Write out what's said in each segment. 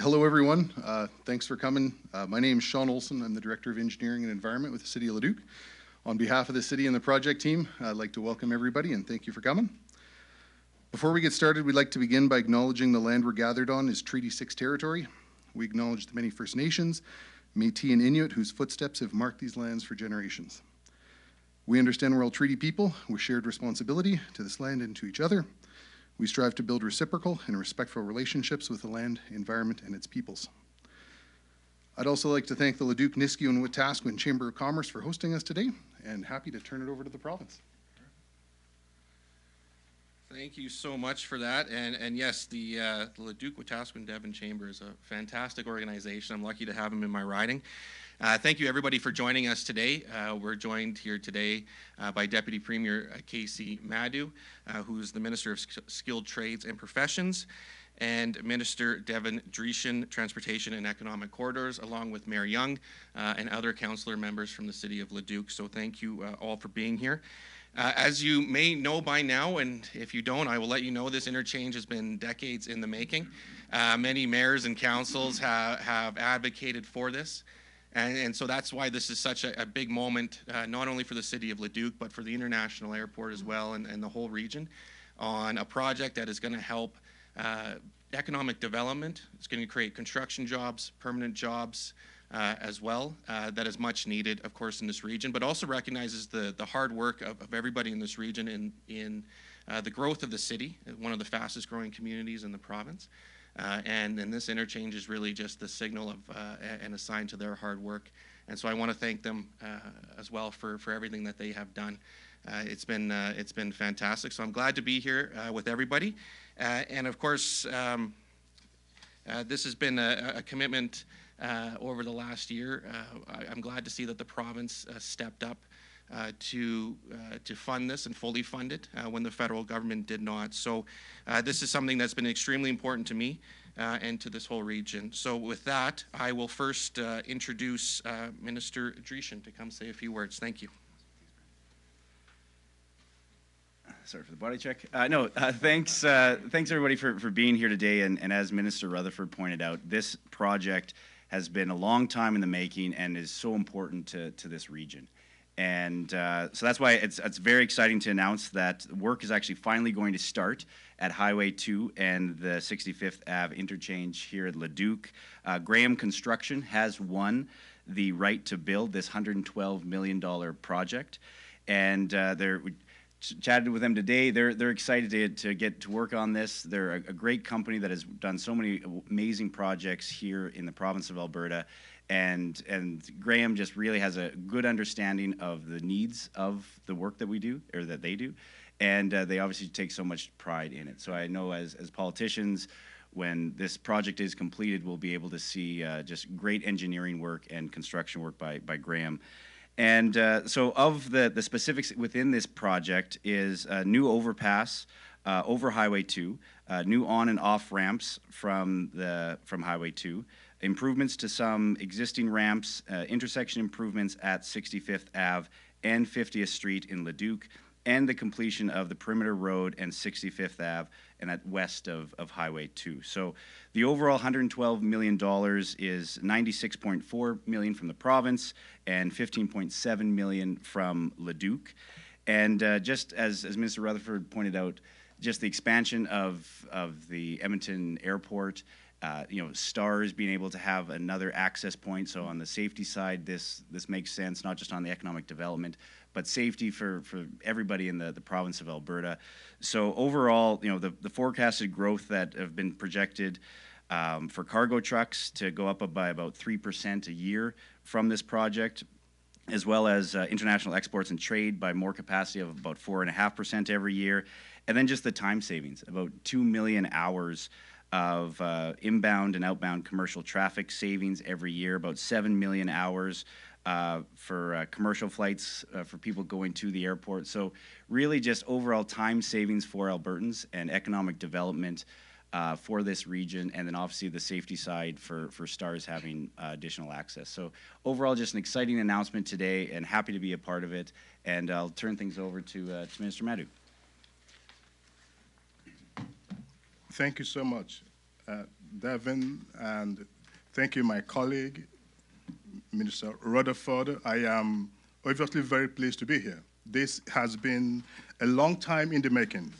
Hello, everyone. Thanks for coming. My name is Sean Olson. I'm the Director of Engineering and Environment with the City of Leduc. On behalf of the City and the project team, I'd like to welcome everybody and thank you for coming. Before we get started, we'd like to begin by acknowledging the land we're gathered on is Treaty 6 territory. We acknowledge the many First Nations, Métis and Inuit whose footsteps have marked these lands for generations. We understand we're all treaty people with shared responsibility to this land and to each other. We strive to build reciprocal and respectful relationships with the land, environment, and its peoples. I'd also like to thank the Leduc, Nisku, and Wetaskiwin Chamber of Commerce for hosting us today, and happy to turn it over to the province. Thank you so much for that. And yes, the Leduc, Wetaskiwin, Devin Chamber is a fantastic organization. I'm lucky to have them in my riding. Thank you, everybody, for joining us today. We're joined here today by Deputy Premier Kaycee Madu, who is the Minister of Skilled Trades and Professions, and Minister Devin, Dreeshen, Transportation and Economic Corridors, along with Mayor Young and other councillor members from the City of Leduc. So thank you all for being here. As you may know by now, and if you don't, I will let you know, this interchange has been decades in the making. Many mayors and councils have advocated for this. And so that's why this is such a big moment, not only for the City of Leduc, but for the international airport as well and the whole region, on a project that is going to help economic development. It's going to create construction jobs, permanent jobs as well, that is much needed, of course, in this region, but also recognizes the hard work of everybody in this region in the growth of the city, one of the fastest growing communities in the province. And this interchange is really just the signal of and a sign to their hard work. And so I want to thank them as well for everything that they have done. It's been fantastic. So I'm glad to be here with everybody. And of course, this has been a commitment over the last year. I'm glad to see that the province stepped up to fund this and fully fund it when the federal government did not. So this is something that's been extremely important to me and to this whole region. So with that, I will first introduce Minister Dreeshen to come say a few words. Thank you. Sorry for the body check. Thanks everybody for being here today. And as Minister Rutherford pointed out, this project has been a long time in the making and is so important to this region. And so that's why it's very exciting to announce that work is actually finally going to start at Highway 2 and the 65th Ave interchange here at Leduc. Graham Construction has won the right to build this $112 million project. And we chatted with them today. They're excited to get to work on this. They're a great company that has done so many amazing projects here in the province of Alberta. And Graham just really has a good understanding of the needs of the work that we do, or that they do, and they obviously take so much pride in it. So I know as politicians, when this project is completed, we'll be able to see just great engineering work and construction work by Graham. And so of the specifics within this project is a new overpass over Highway 2, new on and off ramps from Highway 2, improvements to some existing ramps, intersection improvements at 65th Ave and 50th Street in Leduc, and the completion of the Perimeter Road and 65th Ave and at west of Highway 2. So the overall $112 million is $96.4 million from the province and $15.7 million from Leduc. And just as Minister Rutherford pointed out, just the expansion of the Edmonton Airport, STARS being able to have another access point. So on the safety side, this makes sense, not just on the economic development, but safety for everybody in the province of Alberta. So overall, the forecasted growth that have been projected for cargo trucks to go up by about 3% a year from this project, as well as international exports and trade by more capacity of about 4.5% every year. And then just the time savings, about 2 million hours of inbound and outbound commercial traffic savings every year, about 7 million hours for commercial flights for people going to the airport. So really just overall time savings for Albertans and economic development for this region, and then obviously the safety side for STARS having additional access. So overall, just an exciting announcement today, and happy to be a part of it. And I'll turn things over to Minister Madu. Thank you so much. Devin, and thank you, my colleague, Minister Rutherford. I am obviously very pleased to be here. This has been a long time in the making,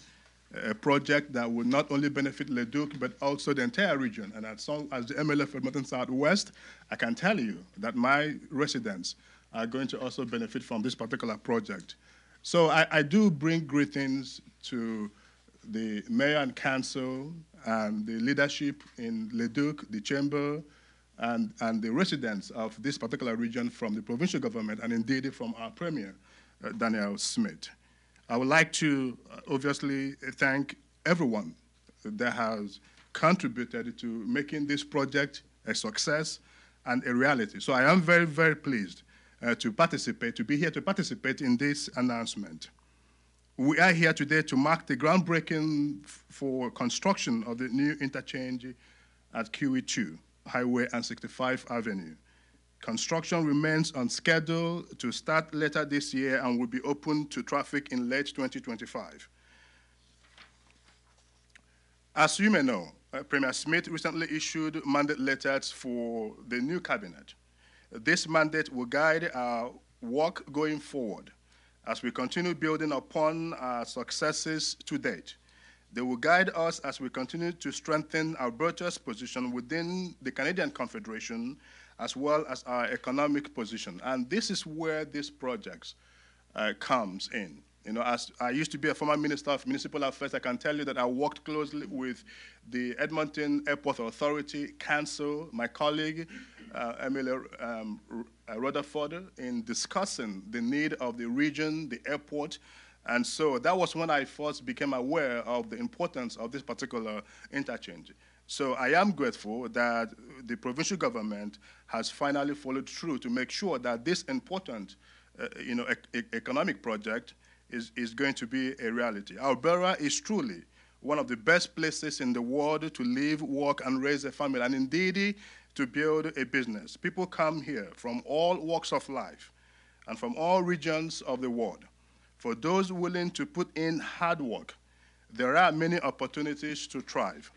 a project that will not only benefit Leduc, but also the entire region. And as the MLA for Edmonton Southwest, I can tell you that my residents are going to also benefit from this particular project. So I do bring greetings to the mayor and council and the leadership in Leduc, the chamber, and the residents of this particular region from the provincial government, and indeed from our premier, Daniel Smith. I would like to obviously thank everyone that has contributed to making this project a success and a reality. So I am very, very pleased to be here to participate in this announcement. We are here today to mark the groundbreaking for construction of the new interchange at QE2, Highway and 65th Avenue. Construction remains on schedule to start later this year and will be open to traffic in late 2025. As you may know, Premier Smith recently issued mandate letters for the new cabinet. This mandate will guide our work going forward as we continue building upon our successes to date. They will guide us as we continue to strengthen Alberta's position within the Canadian Confederation, as well as our economic position. And this is where this project comes in. You know, as I used to be a former Minister of Municipal Affairs, I can tell you that I worked closely with the Edmonton Airport Authority, Council, my colleague, Emily Rutherford, in discussing the need of the region, the airport. And so that was when I first became aware of the importance of this particular interchange. So I am grateful that the provincial government has finally followed through to make sure that this important economic project is going to be a reality. Alberta is truly one of the best places in the world to live, work, and raise a family, and indeed to build a business. People come here from all walks of life and from all regions of the world. For those willing to put in hard work, there are many opportunities to thrive.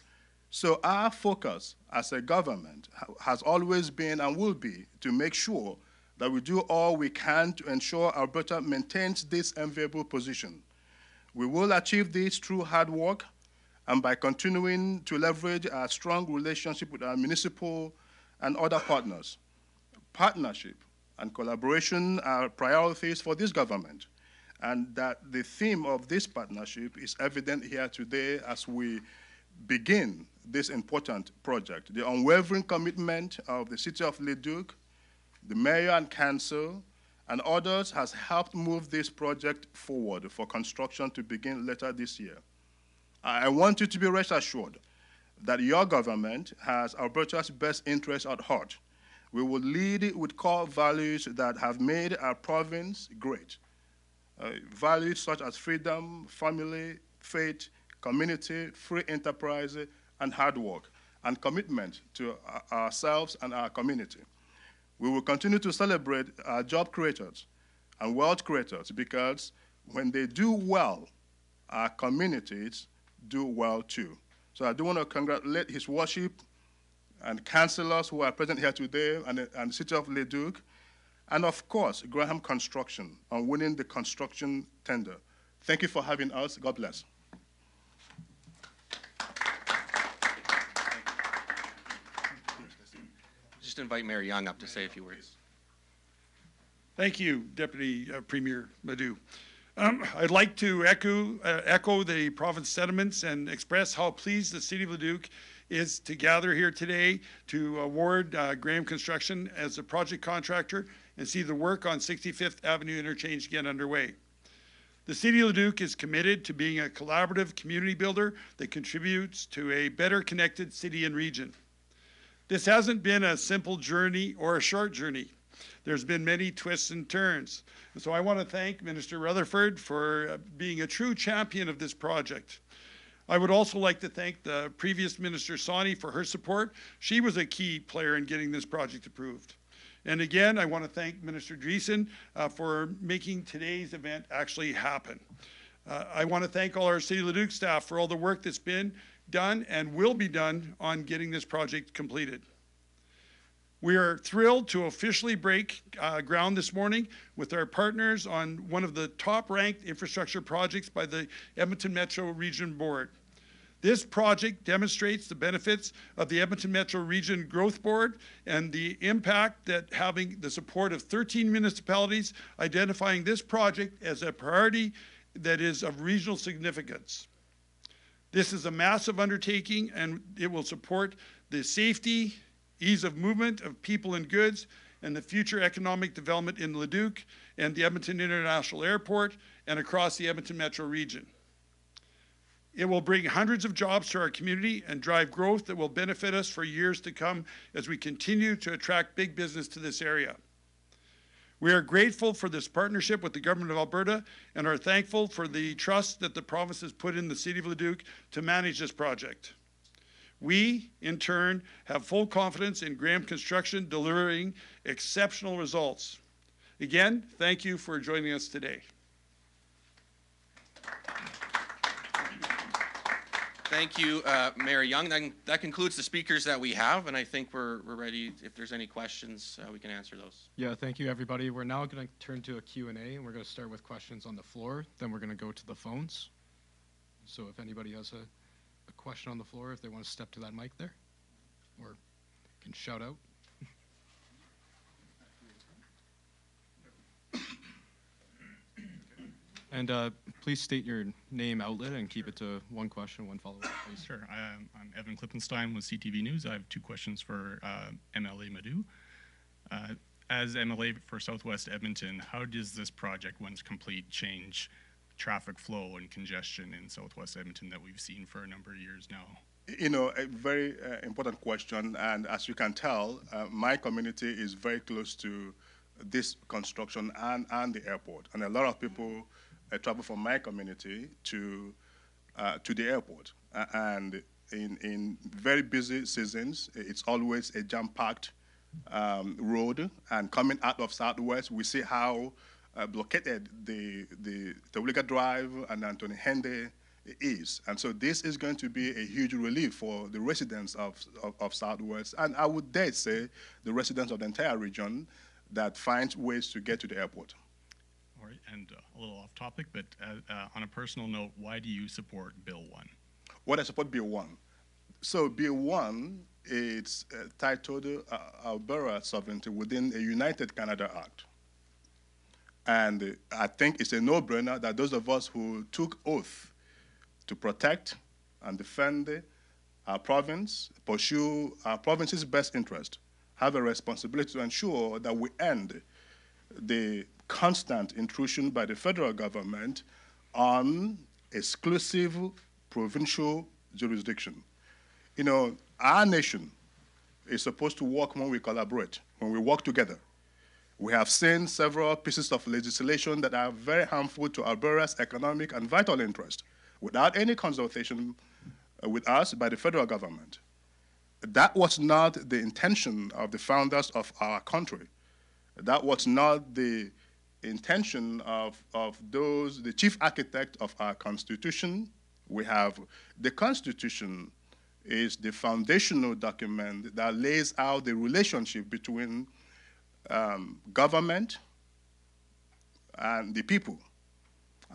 So our focus as a government has always been and will be to make sure that we do all we can to ensure Alberta maintains this enviable position. We will achieve this through hard work and by continuing to leverage our strong relationship with our municipal and other partners. Partnership and collaboration are priorities for this government, and that the theme of this partnership is evident here today as we begin this important project. The unwavering commitment of the City of Leduc, the Mayor and Council, and others has helped move this project forward for construction to begin later this year. I want you to be rest assured that your government has Alberta's best interests at heart. We will lead with core values that have made our province great. Values such as freedom, family, faith, community, free enterprise, and hard work, and commitment to ourselves and our community. We will continue to celebrate our job creators and wealth creators because when they do well, our communities do well too. So I do want to congratulate His Worship and councillors who are present here today and the City of Leduc, and of course, Graham Construction on winning the construction tender. Thank you for having us. God bless. Just invite Mayor Young up to say a few words. Thank you, Deputy Premier Madu. I'd like to echo the province sentiments and express how pleased the City of Leduc is to gather here today to award Graham Construction as a project contractor and see the work on 65th Avenue interchange get underway. The City of Leduc is committed to being a collaborative community builder that contributes to a better connected city and region. This hasn't been a simple journey or a short journey. There's been many twists and turns. And so I want to thank Minister Rutherford for being a true champion of this project. I would also like to thank the previous Minister Sawney for her support. She was a key player in getting this project approved. And again, I want to thank Minister Dreeshen for making today's event actually happen. I want to thank all our City of Leduc staff for all the work that's been done and will be done on getting this project completed. We are thrilled to officially break ground this morning with our partners on one of the top-ranked infrastructure projects by the Edmonton Metro Region Board. This project demonstrates the benefits of the Edmonton Metro Region Growth Board and the impact that having the support of 13 municipalities identifying this project as a priority that is of regional significance. This is a massive undertaking, and it will support the safety, ease of movement of people and goods, and the future economic development in Leduc and the Edmonton International Airport and across the Edmonton Metro region. It will bring hundreds of jobs to our community and drive growth that will benefit us for years to come as we continue to attract big business to this area. We are grateful for this partnership with the Government of Alberta and are thankful for the trust that the province has put in the City of Leduc to manage this project. We, in turn, have full confidence in Graham Construction delivering exceptional results. Again, thank you for joining us today. Thank you, Mayor Young. That concludes the speakers that we have, and I think we're ready. If there's any questions, we can answer those. Yeah, thank you, everybody. We're now going to turn to a Q&A, and we're going to start with questions on the floor. Then we're going to go to the phones. So if anybody has a question on the floor, if they want to step to that mic there, or can shout out. And please state your name, outlet, and keep it to one question, one follow-up, please. Sure. I'm Evan Klippenstein with CTV News. I have two questions for MLA Madu. As MLA for Southwest Edmonton, how does this project, once complete, change traffic flow and congestion in Southwest Edmonton that we've seen for a number of years now? You know, a very important question, and as you can tell, my community is very close to this construction and the airport, and a lot of people travel from my community to the airport. And in very busy seasons, it's always a jam-packed road. And coming out of Southwest, we see how blockaded the Tawliga Drive and Anthony Hende is. And so this is going to be a huge relief for the residents of Southwest, and I would dare say the residents of the entire region that finds ways to get to the airport. All right, and a little off topic, but on a personal note, why do you support Bill 1? Why do I support Bill 1? So Bill 1 is titled Alberta Sovereignty within a United Canada Act. And I think it's a no-brainer that those of us who took oath to protect and defend our province, pursue our province's best interest, have a responsibility to ensure that we end the constant intrusion by the federal government on exclusive provincial jurisdiction. You know, our nation is supposed to work when we collaborate, when we work together. We have seen several pieces of legislation that are very harmful to Alberta's economic and vital interest without any consultation with us by the federal government. That was not the intention of the founders of our country. That was not the intention of the chief architect of our Constitution. We have the Constitution is the foundational document that lays out the relationship between government and the people,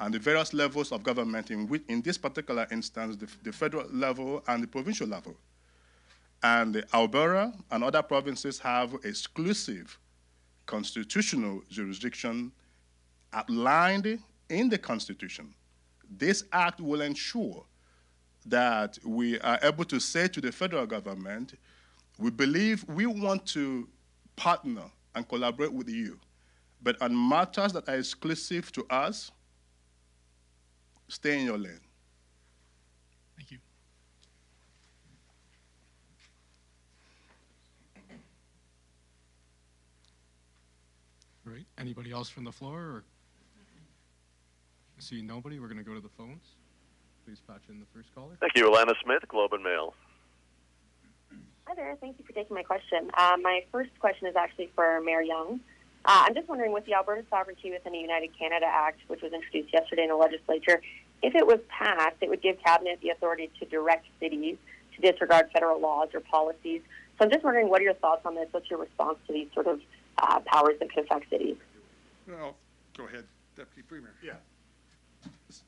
and the various levels of government, in this particular instance, the federal level and the provincial level. And Alberta and other provinces have exclusive constitutional jurisdiction outlined in the Constitution. This act will ensure that we are able to say to the federal government, we believe we want to partner and collaborate with you, but on matters that are exclusive to us, stay in your lane. Thank you. All right, anybody else from the floor? Or see nobody, we're going to go to the phones. Please patch in the first caller. Thank you, Alana Smith, Globe and Mail. Hi there. Thank you for taking my question. My first question is actually for Mayor Young. I'm just wondering, with the Alberta Sovereignty within a United Canada Act, which was introduced yesterday in the legislature, if it was passed, it would give Cabinet the authority to direct cities to disregard federal laws or policies. So I'm just wondering, what are your thoughts on this? What's your response to these sort of powers that could affect cities? Well, go ahead, Deputy Premier. Yeah.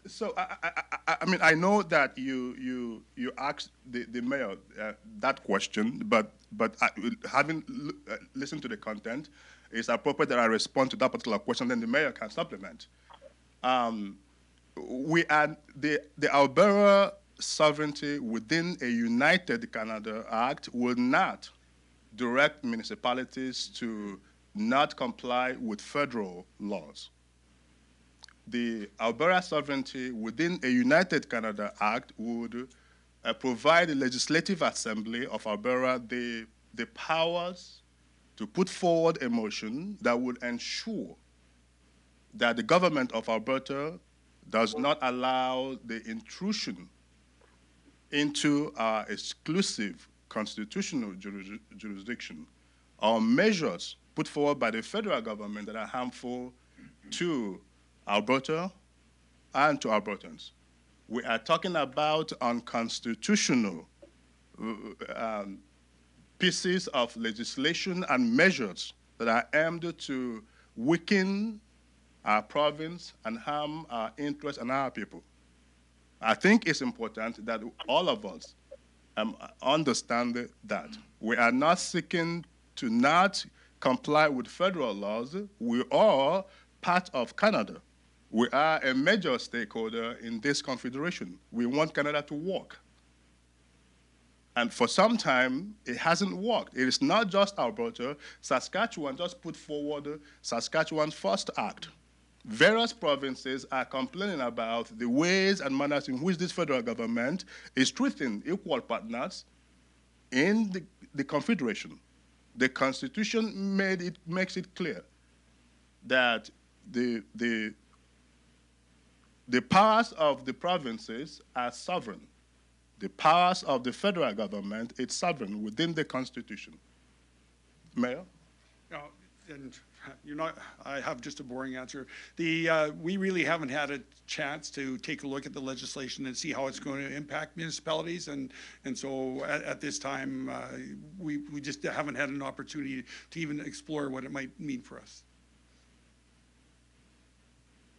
So I mean, I know that you asked the mayor that question, but having listened to the content, it's appropriate that I respond to that particular question. Then the mayor can supplement. We are the Alberta sovereignty within a United Canada Act will not direct municipalities to not comply with federal laws. The Alberta sovereignty within a United Canada Act would provide the Legislative Assembly of Alberta the powers to put forward a motion that would ensure that the government of Alberta does not allow the intrusion into our exclusive constitutional jurisdiction or measures put forward by the federal government that are harmful to Alberta and to Albertans. We are talking about unconstitutional pieces of legislation and measures that are aimed to weaken our province and harm our interests and our people. I think it's important that all of us understand that. We are not seeking to not comply with federal laws. We are part of Canada. We are a major stakeholder in this confederation. We want Canada to work. And for some time, it hasn't worked. It is not just Alberta. Saskatchewan just put forward Saskatchewan's First Act. Various provinces are complaining about the ways and manners in which this federal government is treating equal partners in the confederation. The Constitution makes it clear that the powers of the provinces are sovereign. The powers of the federal government is sovereign within the Constitution. Mayor? No, and I have just a boring answer. We really haven't had a chance to take a look at the legislation and see how it's going to impact municipalities, and so at this time, we just haven't had an opportunity to even explore what it might mean for us.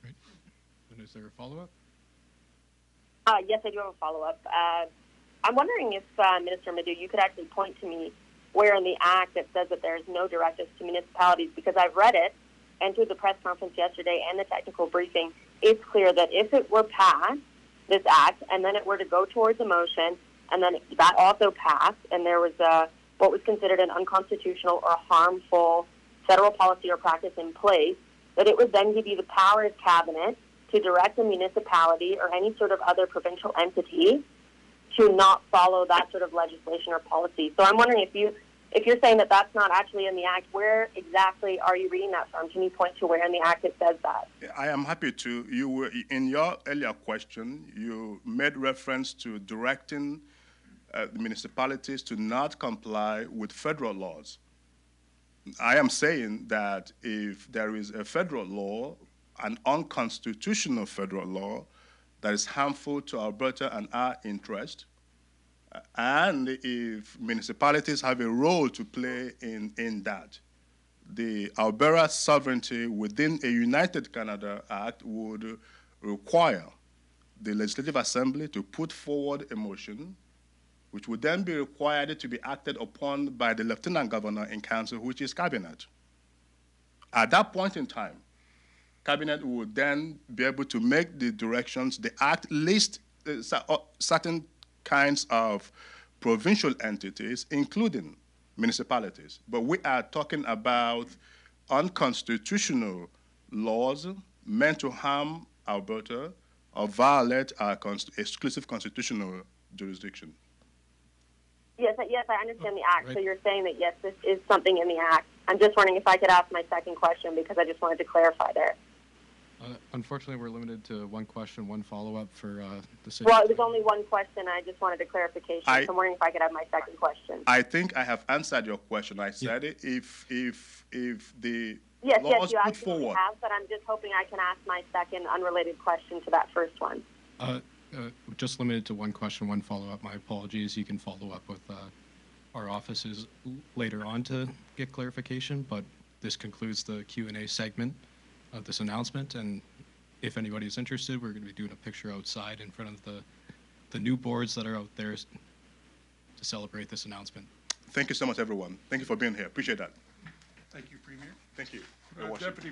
Great. And is there a follow-up? Yes, I do have a follow-up. I'm wondering if, Minister Madu, you could actually point to me where in the Act it says that there's no directives to municipalities, because I've read it, and through the press conference yesterday and the technical briefing, it's clear that if it were passed, this Act, and then it were to go towards a motion, and then that also passed, and there was what was considered an unconstitutional or harmful federal policy or practice in place, that it would then give you the power as Cabinet to direct a municipality or any sort of other provincial entity to not follow that sort of legislation or policy. So I'm wondering if you're saying that that's not actually in the Act, where exactly are you reading that from? Can you point to where in the Act it says that? I am happy to. You were, in your earlier question, you made reference to directing the municipalities to not comply with federal laws. I am saying that if there is a federal law, an unconstitutional federal law, that is harmful to Alberta and our interest, and if municipalities have a role to play in that, the Alberta sovereignty within a United Canada Act would require the Legislative Assembly to put forward a motion, which would then be required to be acted upon by the Lieutenant Governor in Council, which is Cabinet. At that point in time, Cabinet would then be able to make the directions. The Act lists certain kinds of provincial entities, including municipalities. But we are talking about unconstitutional laws meant to harm Alberta or violate our exclusive constitutional jurisdiction. Yes, I understand the Act. Right. So you're saying that, yes, this is something in the Act. I'm just wondering if I could ask my second question, because I just wanted to clarify there. Unfortunately, we're limited to one question, one follow-up for the city. Well, it was only one question. I just wanted a clarification. So I'm wondering if I could have my second question. I think I have answered your question. I said it. If the Yes, laws you put absolutely forward. have, but I'm just hoping I can ask my second unrelated question to that first one. Just limited to one question, one follow-up. My apologies. You can follow up with our offices later on to get clarification, but this concludes the Q&A segment of this announcement. And if anybody is interested, we're going to be doing a picture outside in front of the new boards that are out there to celebrate this announcement. Thank you so much, everyone. Thank you for being here. Appreciate that. Thank you, Premier. Thank you. You're watching. Deputy